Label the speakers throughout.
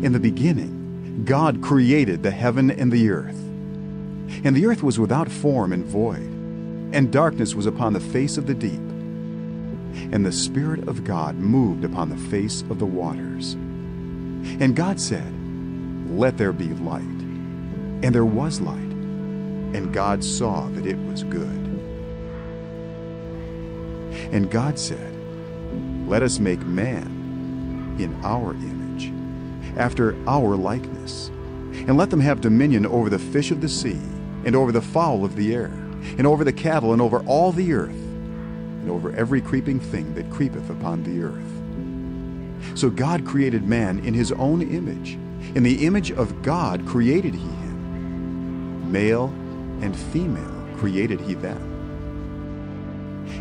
Speaker 1: In the beginning, God created the heaven and the earth. And the earth was without form and void, and darkness was upon the face of the deep. And the Spirit of God moved upon the face of the waters. And God said, "Let there be light." And there was light. And God saw that it was good. And God said, "Let us make man in our image, after our likeness, and let them have dominion over the fish of the sea, and over the fowl of the air, and over the cattle, and over all the earth, and over every creeping thing that creepeth upon the earth." So God created man in his own image. In the image of God created he him. Male and female created he them.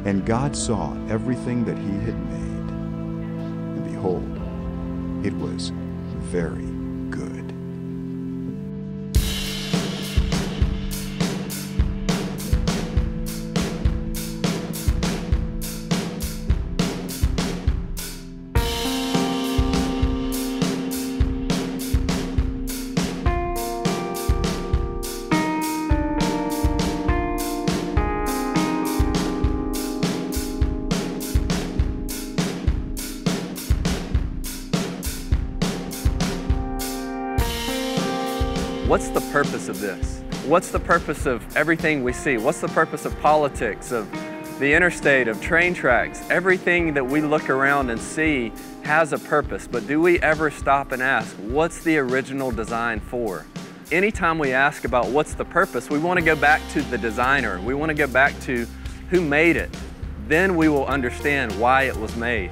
Speaker 1: And God saw everything that he had made, and behold, it was very good.
Speaker 2: What's the purpose of this? What's the purpose of everything we see? What's the purpose of politics, of the interstate, of train tracks? Everything that we look around and see has a purpose, but do we ever stop and ask, what's the original design for? Anytime we ask about what's the purpose, we want to go back to the designer. We want to go back to who made it. Then we will understand why it was made.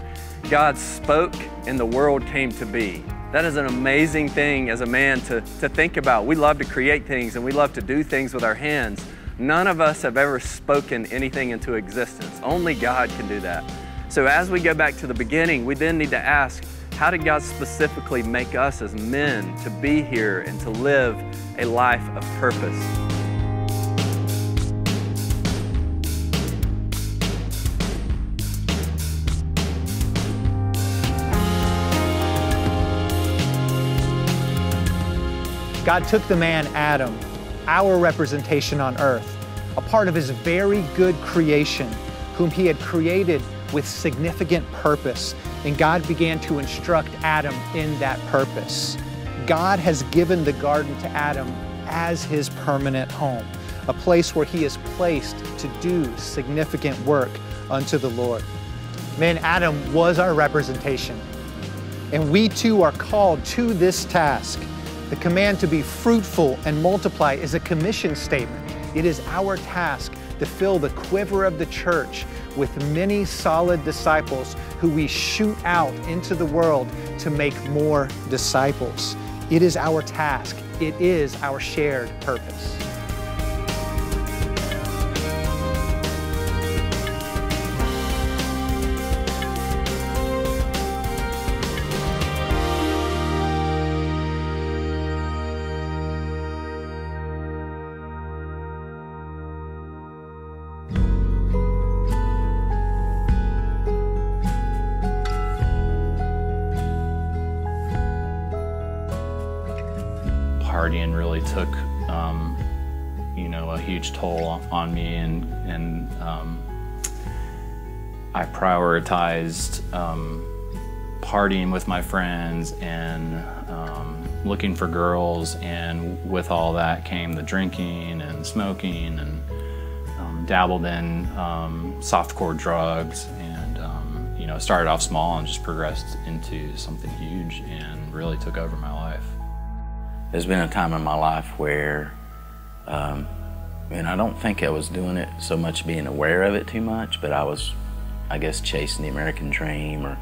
Speaker 2: God spoke and the world came to be. That is an amazing thing as a man to think about. We love to create things and we love to do things with our hands. None of us have ever spoken anything into existence. Only God can do that. So as we go back to the beginning, we then need to ask, how did God specifically make us as men to be here and to live a life of purpose?
Speaker 3: God took the man Adam, our representation on earth, a part of his very good creation, whom he had created with significant purpose, and God began to instruct Adam in that purpose. God has given the garden to Adam as his permanent home, a place where he is placed to do significant work unto the Lord. Man, Adam was our representation, and we too are called to this task. The command to be fruitful and multiply is a commission statement. It is our task to fill the quiver of the church with many solid disciples who we shoot out into the world to make more disciples. It is our task. It is our shared purpose.
Speaker 4: Partying really took, a huge toll on me, and I prioritized partying with my friends and looking for girls, and with all that came the drinking and smoking, and dabbled in softcore drugs, and started off small and just progressed into something huge and really took over my life.
Speaker 5: There's been a time in my life where, and I don't think I was doing it so much being aware of it too much, but I was, I guess, chasing the American dream, or,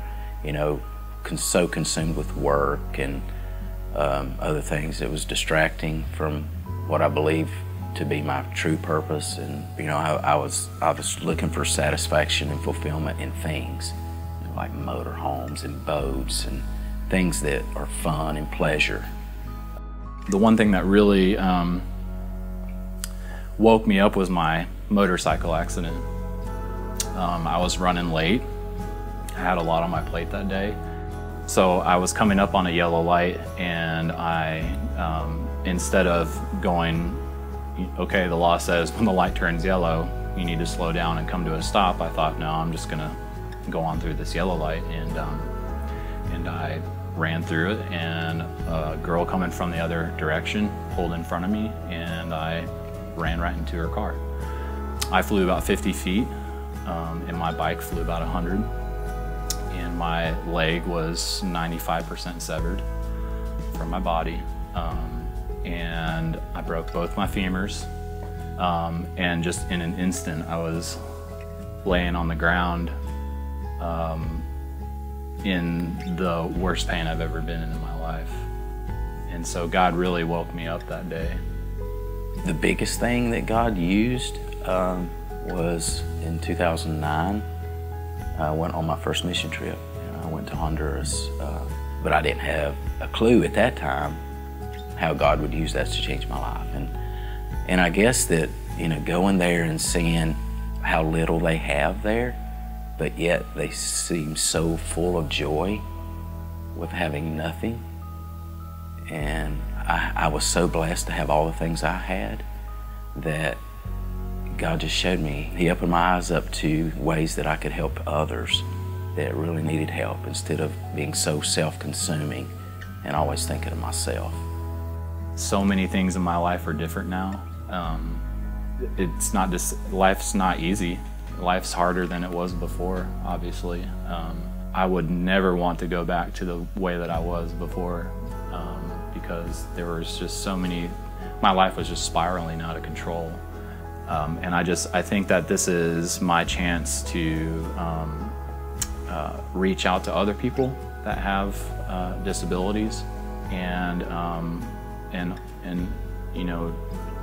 Speaker 5: so consumed with work and other things. It was distracting from what I believe to be my true purpose. And, I was looking for satisfaction and fulfillment in things, like motor homes and boats and things that are fun and pleasure.
Speaker 4: The one thing that really woke me up was my motorcycle accident. I was running late. I had a lot on my plate that day. So I was coming up on a yellow light, and I, instead of going, okay, the law says when the light turns yellow, you need to slow down and come to a stop, I thought, no, I'm just gonna go on through this yellow light. And I ran through it, and a girl coming from the other direction pulled in front of me, and I ran right into her car. I flew about 50 feet, and my bike flew about 100. And my leg was 95% severed from my body. And I broke both my femurs. And just in an instant, I was laying on the ground in the worst pain I've ever been in my life. And so God really woke me up that day.
Speaker 5: The biggest thing that God used was in 2009. I went on my first mission trip, and I went to Honduras, but I didn't have a clue at that time how God would use that to change my life. And I guess that, going there and seeing how little they have there, but yet they seem so full of joy with having nothing. And I was so blessed to have all the things I had that God just showed me. He opened my eyes up to ways that I could help others that really needed help, instead of being so self-consuming and always thinking of myself.
Speaker 4: So many things in my life are different now. It's not just, life's not easy. Life's harder than it was before, obviously. I would never want to go back to the way that I was before, because there was just so many, my life was just spiraling out of control. And I think that this is my chance to reach out to other people that have disabilities, and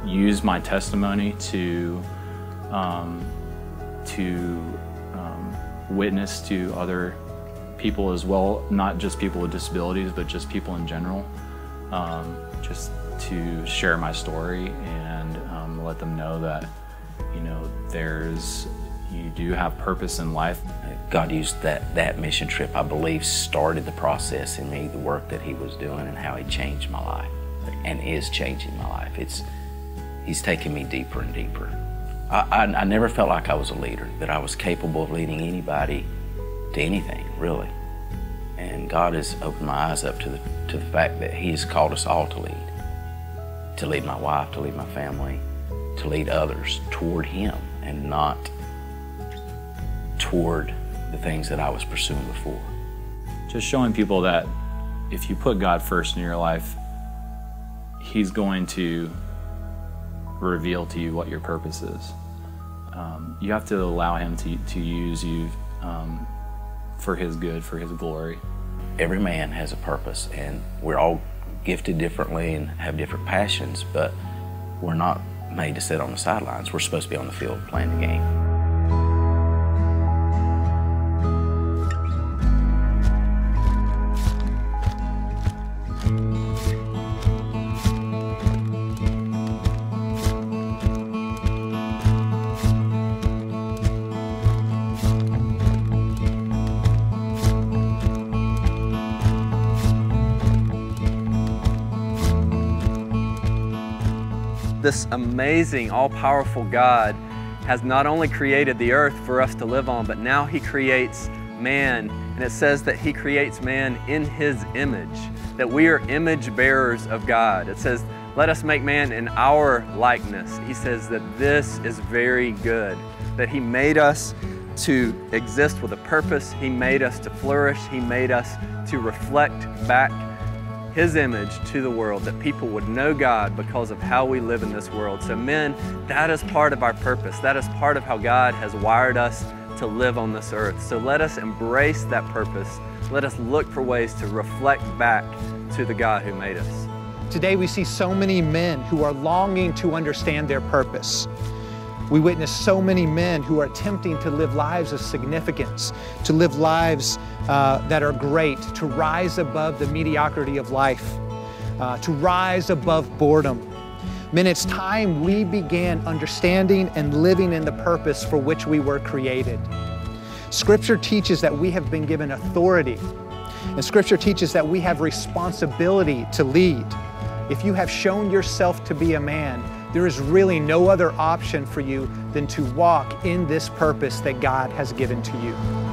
Speaker 4: use my testimony to witness to other people as well, not just people with disabilities, but just people in general, just to share my story and let them know that, you do have purpose in life.
Speaker 5: God used that mission trip, I believe, started the process in me, the work that He was doing and how He changed my life and is changing my life. He's taken me deeper and deeper. I never felt like I was a leader, that I was capable of leading anybody to anything, really. And God has opened my eyes up to the fact that He has called us all to lead my wife, to lead my family, to lead others toward Him and not toward the things that I was pursuing before.
Speaker 4: Just showing people that if you put God first in your life, He's going to reveal to you what your purpose is. You have to allow Him to use you for His good, for His glory.
Speaker 5: Every man has a purpose, and we're all gifted differently and have different passions, but we're not made to sit on the sidelines. We're supposed to be on the field playing the game.
Speaker 2: This amazing, all-powerful God has not only created the earth for us to live on, but now He creates man. And it says that He creates man in His image, that we are image bearers of God. It says, let us make man in our likeness. He says that this is very good, that He made us to exist with a purpose. He made us to flourish. He made us to reflect back His image to the world, that people would know God because of how we live in this world. So men, that is part of our purpose. That is part of how God has wired us to live on this earth. So let us embrace that purpose. Let us look for ways to reflect back to the God who made us.
Speaker 3: Today we see so many men who are longing to understand their purpose. We witness so many men who are attempting to live lives of significance, to live lives that are great, to rise above the mediocrity of life, to rise above boredom. Men, it's time we began understanding and living in the purpose for which we were created. Scripture teaches that we have been given authority And Scripture teaches that we have responsibility to lead. If you have shown yourself to be a man, there is really no other option for you than to walk in this purpose that God has given to you.